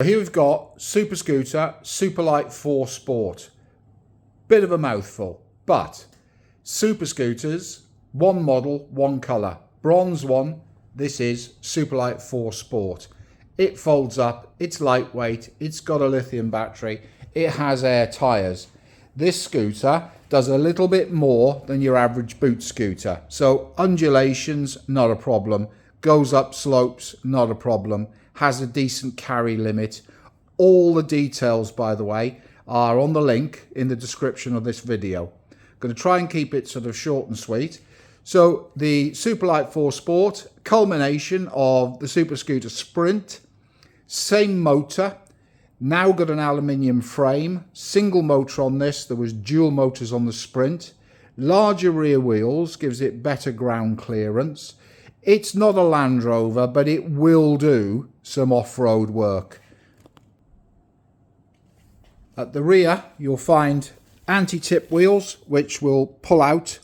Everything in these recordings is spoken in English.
Here we've got SupaScoota Supalite 4 Sport. Bit of a mouthful, but SupaScooters, one model, one colour. Bronze one, this is Supalite 4 Sport. It folds up, it's lightweight, it's got a lithium battery, it has air tyres. This scooter does a little bit more than your average boot scooter. So undulations, not a problem. Goes up slopes, not a problem. Has a decent carry limit. All the details, by the way, are on the link in the description of this video. I'm going to try and keep it sort of short and sweet. So the Supalite 4 Sport, culmination of the SupaScoota Sprint, same motor, now got an aluminium frame, single motor on this, there was dual motors on the Sprint, larger rear wheels, gives it better ground clearance. It's not a Land Rover, but it will do some off-road work. At the rear, you'll find anti-tip wheels, which will pull out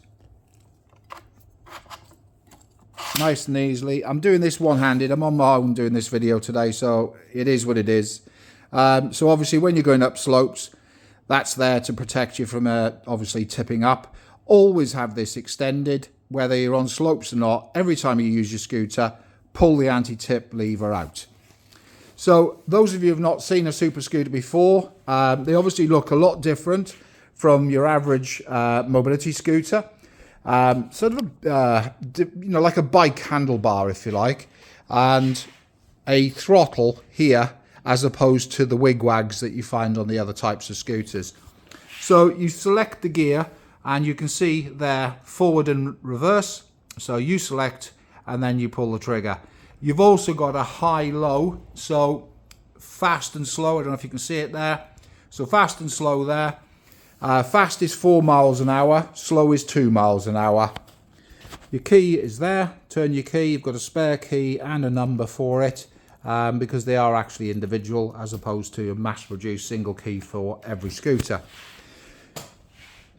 nice and easily. I'm doing this one-handed. I'm on my own doing this video today, so it is what it is. So obviously, when you're going up slopes, that's there to protect you from obviously tipping up. Always have this extended. Whether you're on slopes or not, every time you use your scooter, pull the anti-tip lever out. So those of you who have not seen a SupaScoota before, they obviously look a lot different from your average mobility scooter. Sort of like a bike handlebar, if you like, and a throttle here as opposed to the wigwags that you find on the other types of scooters. So you select the gear, and you can see there forward and reverse. So you select and then you pull the trigger. You've also got a high-low, so fast and slow. I don't know if you can see it there. So fast and slow there. Fast is 4 miles an hour, slow is 2 miles an hour. Your key is there. Turn your key. You've got a spare key and a number for it because they are actually individual as opposed to a mass-produced single key for every scooter.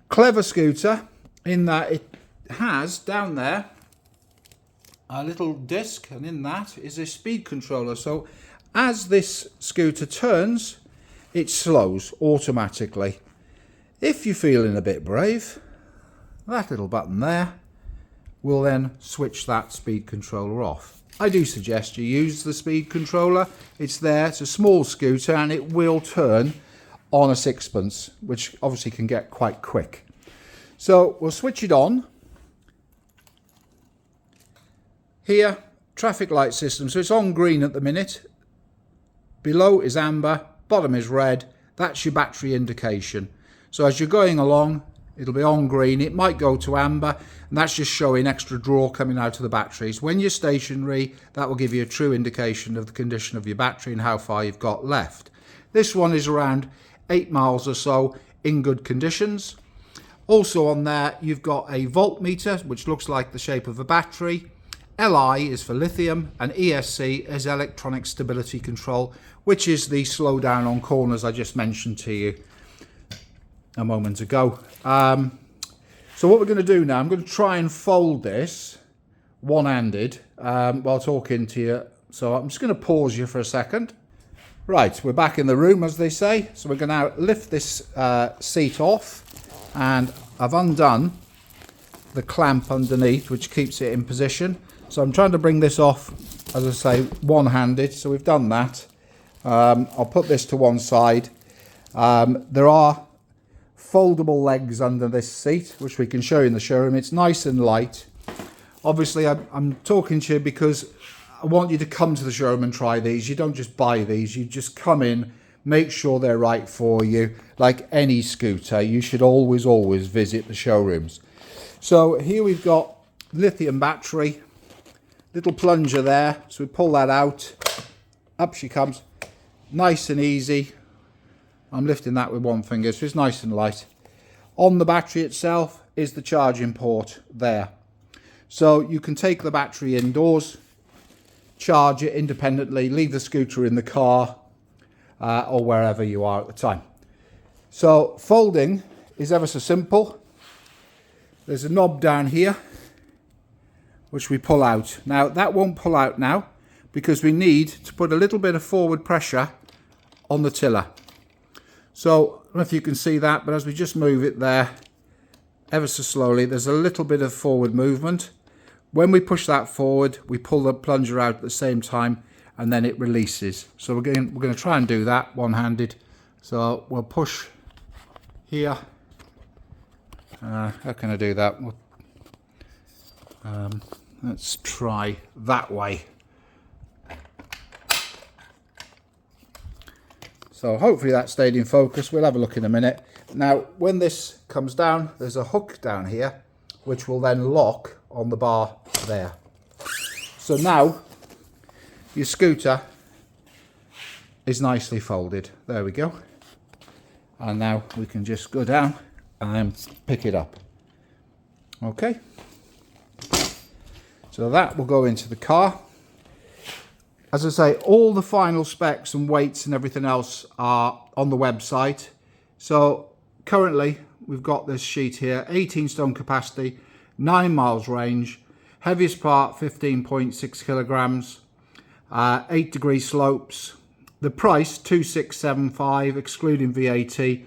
Clever scooter in that it has down there a little disc, and in that is a speed controller. So as this scooter turns, it slows automatically. If you're feeling a bit brave, that little button there will then switch that speed controller off. I do suggest you use the speed controller. It's there, it's a small scooter, and it will turn on a sixpence, which obviously can get quite quick. So we'll switch it on. Here, traffic light system. So it's on green at the minute. Below is amber, bottom is red. That's your battery indication. So as you're going along, it'll be on green. It might go to amber, and that's just showing extra draw coming out of the batteries. When you're stationary, that will give you a true indication of the condition of your battery and how far you've got left. This one is around 8 miles or so in good conditions. Also on there, you've got a voltmeter, which looks like the shape of a battery. LI is for lithium, and ESC is electronic stability control, which is the slow down on corners I just mentioned to you a moment ago. So what we're going to do now, I'm going to try and fold this one-handed while talking to you. So I'm just going to pause you for a second. Right, we're back in the room, as they say. So we're going to now lift this seat off, and I've undone the clamp underneath, which keeps it in position. So I'm trying to bring this off, as I say, one-handed. So we've done that. I'll put this to one side. There are foldable legs under this seat, which we can show you in the showroom. It's nice and light. Obviously, I'm talking to you because I want you to come to the showroom and try these. You don't just buy these. You just come in, make sure they're right for you. Like any scooter, you should always visit the showrooms. So here we've got lithium battery, little plunger there. So we pull that out, up she comes, nice and easy. I'm lifting that with one finger, so it's nice and light. On the battery itself is the charging port there. So you can take the battery indoors, charge it independently, leave the scooter in the car or wherever you are at the time. So folding is ever so simple. There's a knob down here which we pull out. Now that won't pull out now because we need to put a little bit of forward pressure on the tiller. So I don't know if you can see that, but as we just move it there ever so slowly, there's a little bit of forward movement. When we push that forward, we pull the plunger out at the same time, and then it releases. So we're going to try and do that one-handed. So we'll push here. How can I do that? Let's try that way. So hopefully that stayed in focus. We'll have a look in a minute. Now, when this comes down, there's a hook down here, which will then lock on the bar there. So now your scooter is nicely folded. There we go. And now we can just go down and pick it up. Okay. So that will go into the car. As I say, all the final specs and weights and everything else are on the website. So currently we've got this sheet here, 18 stone capacity, 9 miles range, heaviest part 15.6 kilograms, 8 degree slopes. The price 2675 excluding VAT.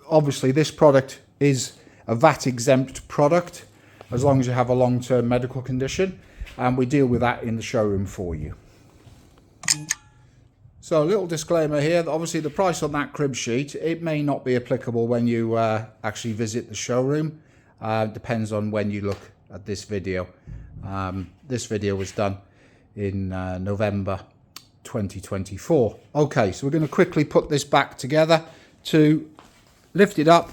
Obviously this product is a VAT exempt product as long as you have a long-term medical condition, and we deal with that in the showroom for you. So a little disclaimer here that obviously the price on that crib sheet, it may not be applicable when you actually visit the showroom. Depends on when you look at this video. This video was done in November 2024. Okay, so we're going to quickly put this back together. To lift it up,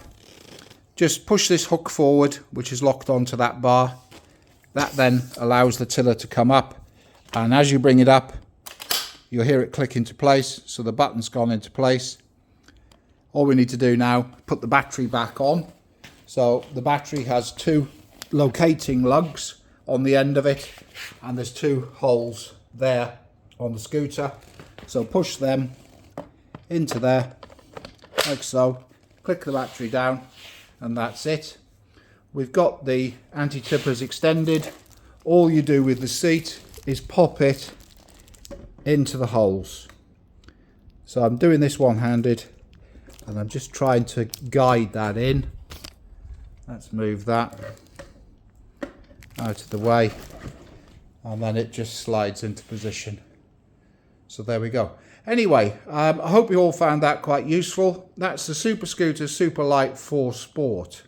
just push this hook forward, which is locked onto that bar. That then allows the tiller to come up, and as you bring it up, you'll hear it click into place. So the button's gone into place. All we need to do now, put the battery back on. So the battery has 2 locating lugs on the end of it, and there's 2 holes there on the scooter. So push them into there like so, click the battery down, and that's it. We've got the anti-tippers extended. All you do with the seat is pop it into the holes. So I'm doing this one-handed, and I'm just trying to guide that in. Let's move that out of the way, and then it just slides into position. So there we go. Anyway, I hope you all found that quite useful. That's the SupaScoota Supalite 4 Sport.